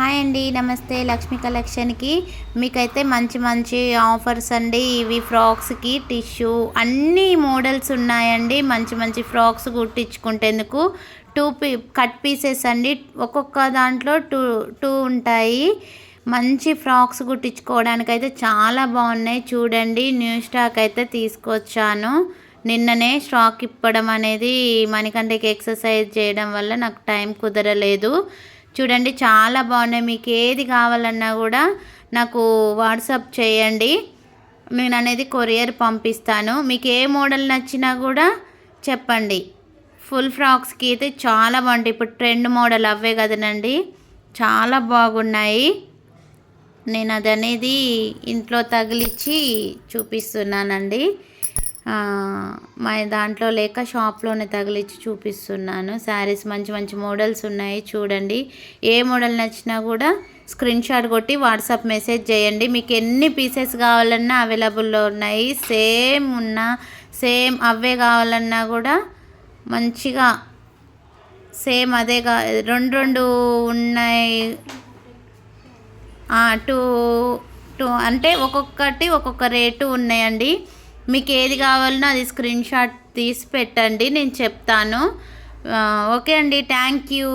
Hi అండి, నమస్తే. లక్ష్మీ కలెక్షన్కి మీకైతే మంచి మంచి ఆఫర్స్ అండి. ఇవి ఫ్రాక్స్కి టిష్యూ అన్ని మోడల్స్ ఉన్నాయండి. మంచి మంచి ఫ్రాక్స్ కుట్టించుకుంటేందుకు కట్ పీసెస్ అండి. ఒక్కొక్క దాంట్లో టూ ఉంటాయి. మంచి ఫ్రాక్స్ కుట్టించుకోవడానికి అయితే చాలా బాగున్నాయి. చూడండి, న్యూ స్టాక్ అయితే తీసుకొచ్చాను. నిన్ననే స్టాక్ ఇప్పడం అనేది మణికంఠకి ఎక్సర్సైజ్ చేయడం వల్ల నాకు టైం కుదరలేదు. చూడండి, చాలా బాగున్నాయి. మీకు ఏది కావాలన్నా కూడా నాకు వాట్సాప్ చేయండి, నేను అనేది కొరియర్ పంపిస్తాను. మీకు ఏ మోడల్ నచ్చినా కూడా చెప్పండి. ఫుల్ ఫ్రాక్స్కి అయితే చాలా బాగుంటాయి. ఇప్పుడు ట్రెండ్ మోడల్ అవే కదనండి, చాలా బాగున్నాయి. నేను అది అనేది ఇంట్లో తగిలిచ్చి చూపిస్తున్నానండి. మా దాంట్లో లేక షాప్లోనే తగిలిచ్చి చూపిస్తున్నాను. శారీస్ మంచి మంచి మోడల్స్ ఉన్నాయి. చూడండి, ఏ మోడల్ నచ్చినా కూడా స్క్రీన్ షాట్ కొట్టి వాట్సాప్ మెసేజ్ చేయండి. మీకు ఎన్ని పీసెస్ కావాలన్నా అవైలబుల్లో ఉన్నాయి. సేమ్ అవే కావాలన్నా కూడా మంచిగా సేమ్ అదే రెండు ఉన్నాయి. టూ అంటే ఒక్కొక్కటి ఒక్కొక్క రేటు ఉన్నాయండి. మీకు ఏది కావాలనో అది స్క్రీన్ షాట్ తీసి పెట్టండి, నేను చెప్తాను. ఓకే అండి, థ్యాంక్ యూ.